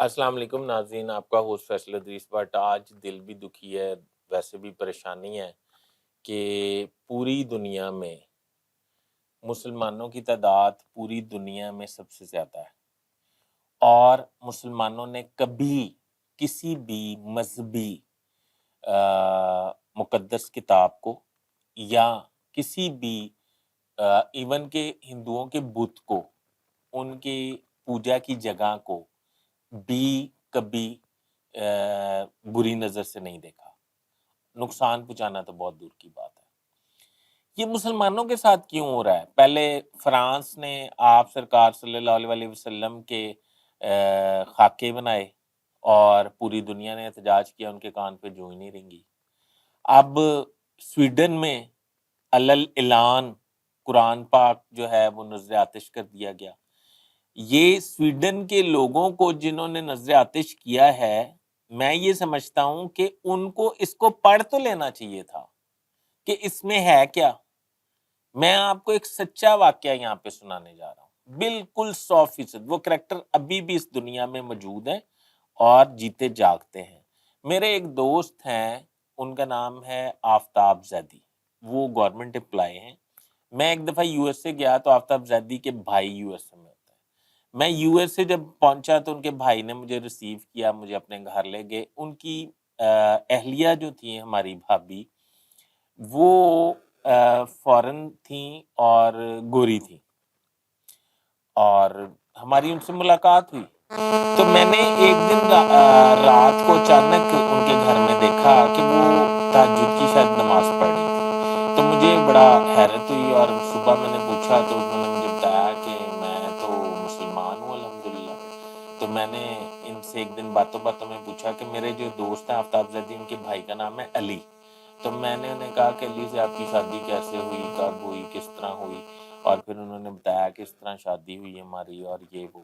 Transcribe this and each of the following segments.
السلام علیکم ناظرین، آپ کا ہوسٹ فیصل ادریس بٹ۔ آج دل بھی دکھی ہے، ویسے بھی پریشانی ہے کہ پوری دنیا میں مسلمانوں کی تعداد پوری دنیا میں سب سے زیادہ ہے، اور مسلمانوں نے کبھی کسی بھی مذہبی مقدس کتاب کو یا کسی بھی ایون کہ ہندوؤں کے بت کو، ان کی پوجا کی جگہ کو بھی کبھی بری نظر سے نہیں دیکھا۔ نقصان پہنچانا تو بہت دور کی بات ہے۔ یہ مسلمانوں کے ساتھ کیوں ہو رہا ہے؟ پہلے فرانس نے آپ سرکار صلی اللہ علیہ وسلم کے خاکے بنائے اور پوری دنیا نے احتجاج کیا، ان کے کان پہ جوں ہی نہیں رنگی۔ اب سویڈن میں علل اعلان قرآن پاک جو ہے وہ نذر آتش کر دیا گیا۔ یہ سویڈن کے لوگوں کو جنہوں نے نذر آتش کیا ہے، میں یہ سمجھتا ہوں کہ ان کو اس کو پڑھ تو لینا چاہیے تھا کہ اس میں ہے کیا۔ میں آپ کو ایک سچا واقعہ یہاں پہ سنانے جا رہا ہوں، بالکل 100%۔ وہ کریکٹر ابھی بھی اس دنیا میں موجود ہیں اور جیتے جاگتے ہیں۔ میرے ایک دوست ہیں، ان کا نام ہے آفتاب زیدی، وہ گورنمنٹ امپلائی ہیں۔ میں ایک دفعہ یو ایس اے گیا تو آفتاب زیدی کے بھائی یو ایس اے میں ہوتا ہے۔ میں یو ایس اے جب پہنچا تو ان کے بھائی نے مجھے ریسیو کیا، مجھے اپنے گھر لے گئے۔ ان کی اہلیہ جو تھیں، ہماری بھابھی، وہ فورن تھیں اور گوری تھیں، اور ہماری ان سے ملاقات ہوئی۔ تو میں نے ایک دن رات کو اچانک ان کے گھر میں دیکھا کہ وہ تہجد کی شاید نماز پڑھ رہی تھی۔ تو مجھے بڑا حیرت ہوئی، اور صبح میں نے پوچھا تو انہوں نے مجھے بتایا کہ میں تو مسلمان ہوں الحمدللہ۔ تو میں نے ان سے ایک دن باتوں باتوں میں پوچھا کہ میرے جو دوست ہیں آفتاب زیدی، ان کے بھائی کا نام ہے علی۔ تو میں نے انہیں کہا کہ علی سے آپ کی شادی کیسے ہوئی، کب ہوئی، کس طرح ہوئی؟ اور پھر انہوں نے بتایا کہ اس طرح شادی ہوئی ہماری، اور یہ وہ۔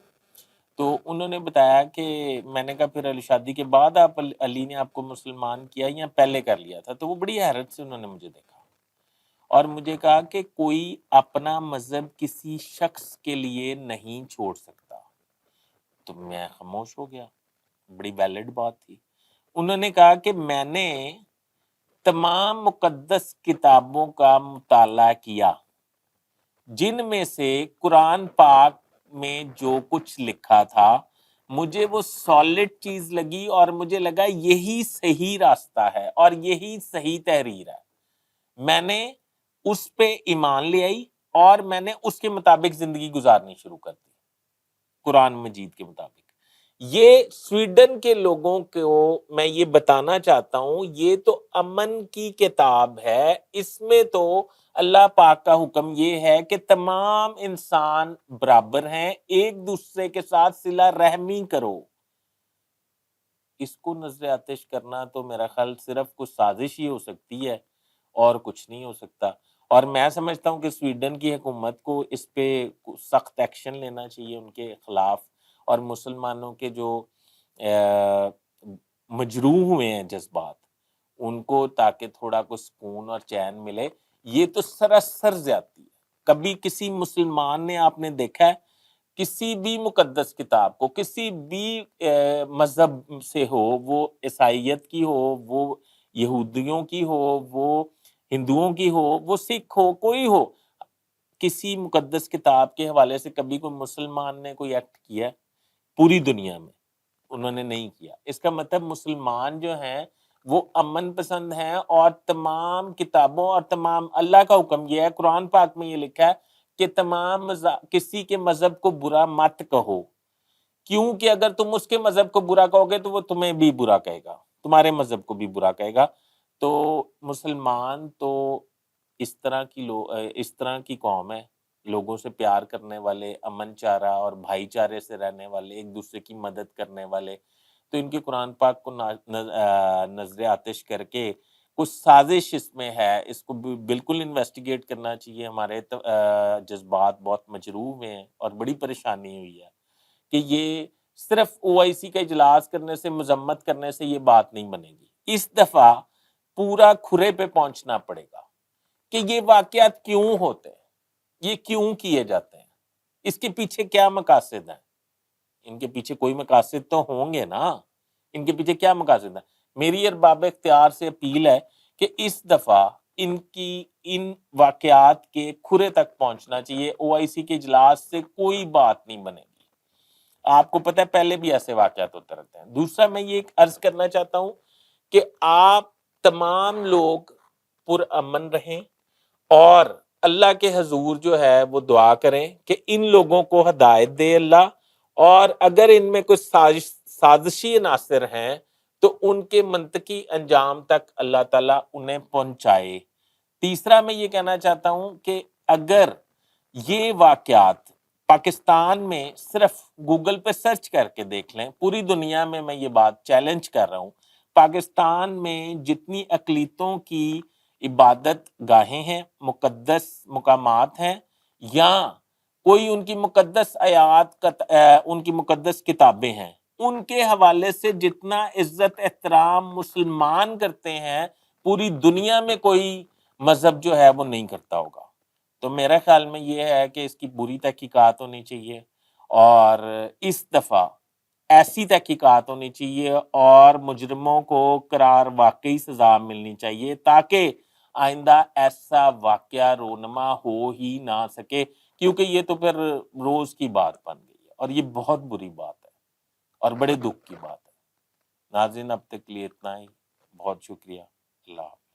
تو انہوں نے بتایا کہ میں نے کہا پھر علی شادی کے بعد آپ علی نے آپ کو مسلمان کیا یا پہلے کر لیا تھا؟ تو وہ بڑی حیرت سے انہوں نے مجھے دیکھا اور مجھے کہا کہ کوئی اپنا مذہب کسی شخص کے لیے نہیں چھوڑ سکتا۔ تو میں خاموش ہو گیا، بڑی ویلڈ بات تھی۔ انہوں نے کہا کہ میں نے تمام مقدس کتابوں کا مطالعہ کیا، جن میں سے قرآن پاک میں جو کچھ لکھا تھا مجھے وہ سالڈ چیز لگی، اور مجھے لگا یہی صحیح راستہ ہے اور یہی صحیح تحریر ہے۔ میں نے اس پہ ایمان لے آئی اور میں نے اس کے مطابق زندگی گزارنی شروع کر دی، قرآن مجید کے مطابق۔ یہ سویڈن کے لوگوں کو میں یہ بتانا چاہتا ہوں، یہ تو امن کی کتاب ہے۔ اس میں تو اللہ پاک کا حکم یہ ہے کہ تمام انسان برابر ہیں، ایک دوسرے کے ساتھ صلہ رحمی کرو۔ اس کو نذر آتش کرنا تو میرا خیال صرف کچھ سازش ہی ہو سکتی ہے اور کچھ نہیں ہو سکتا۔ اور میں سمجھتا ہوں کہ سویڈن کی حکومت کو اس پہ سخت ایکشن لینا چاہیے ان کے خلاف، اور مسلمانوں کے جو مجروح ہوئے ہیں جذبات، ان کو تاکہ تھوڑا کو سکون اور چین ملے۔ یہ تو سراسر زیادتی ہے۔ کبھی کسی مسلمان نے، آپ نے دیکھا ہے کسی بھی مقدس کتاب کو، کسی بھی مذہب سے ہو، وہ عیسائیت کی ہو، وہ یہودیوں کی ہو، وہ ہندوؤں کی ہو، وہ سکھ ہو، کوئی ہو، کسی مقدس کتاب کے حوالے سے کبھی کوئی مسلمان نے کوئی ایکٹ کیا ہے؟ پوری دنیا میں انہوں نے نہیں کیا۔ اس کا مطلب مسلمان جو ہیں وہ امن پسند ہیں، اور تمام کتابوں اور تمام اللہ کا حکم یہ ہے، قرآن پاک میں یہ لکھا ہے کہ تمام کسی کے مذہب کو برا مت کہو، کیونکہ اگر تم اس کے مذہب کو برا کہو گے تو وہ تمہیں بھی برا کہے گا، تمہارے مذہب کو بھی برا کہے گا۔ تو مسلمان تو اس طرح کی قوم ہے، لوگوں سے پیار کرنے والے، امن چارہ اور بھائی چارے سے رہنے والے، ایک دوسرے کی مدد کرنے والے۔ تو ان کے قرآن پاک کو نذر آتش کر کے کچھ سازش اس میں ہے، اس کو بالکل انویسٹیگیٹ کرنا چاہیے۔ ہمارے جذبات بہت مجروح ہوئے ہیں اور بڑی پریشانی ہوئی ہے کہ یہ صرف او آئی سی کا اجلاس کرنے سے، مذمت کرنے سے یہ بات نہیں بنے گی۔ اس دفعہ پورا کھرے پہ پہنچنا پڑے گا کہ یہ واقعات کیوں ہوتے ہیں، یہ کیوں کیے جاتے ہیں، اس کے پیچھے کیا مقاصد ہیں۔ ان کے پیچھے کوئی مقاصد تو ہوں گے نا، ان کے پیچھے کیا مقاصد ہے؟ میری ارباب اختیار سے اپیل ہے کہ اس دفعہ ان واقعات کے کھرے تک پہنچنا چاہیے، او آئی سی کے اجلاس سے کوئی بات نہیں بنے گی۔ آپ کو پتہ ہے پہلے بھی ایسے واقعات ہوتے رہتے ہیں۔ دوسرا میں یہ عرض کرنا چاہتا ہوں کہ آپ تمام لوگ پرامن رہیں اور اللہ کے حضور جو ہے وہ دعا کریں کہ ان لوگوں کو ہدایت دے اللہ، اور اگر ان میں کوئی سازشی عناصر ہیں تو ان کے منطقی انجام تک اللہ تعالیٰ انہیں پہنچائے۔ تیسرا میں یہ کہنا چاہتا ہوں کہ اگر یہ واقعات پاکستان میں صرف گوگل پہ سرچ کر کے دیکھ لیں، پوری دنیا میں یہ بات چیلنج کر رہا ہوں، پاکستان میں جتنی اقلیتوں کی عبادت گاہیں ہیں، مقدس مقامات ہیں، یا کوئی ان کی مقدس آیات ان کی مقدس کتابیں ہیں، ان کے حوالے سے جتنا عزت احترام مسلمان کرتے ہیں پوری دنیا میں کوئی مذہب جو ہے وہ نہیں کرتا ہوگا۔ تو میرا خیال میں یہ ہے کہ اس کی پوری تحقیقات ہونی چاہیے، اور اس دفعہ ایسی تحقیقات ہونی چاہیے اور مجرموں کو قرار واقعی سزا ملنی چاہیے، تاکہ آئندہ ایسا واقعہ رونما ہو ہی نہ سکے، کیونکہ یہ تو پھر روز کی بات بن گئی ہے اور یہ بہت بری بات ہے اور بڑے دکھ کی بات ہے۔ ناظرین اب تک کے لیے اتنا ہی، بہت شکریہ، اللہ حافظ۔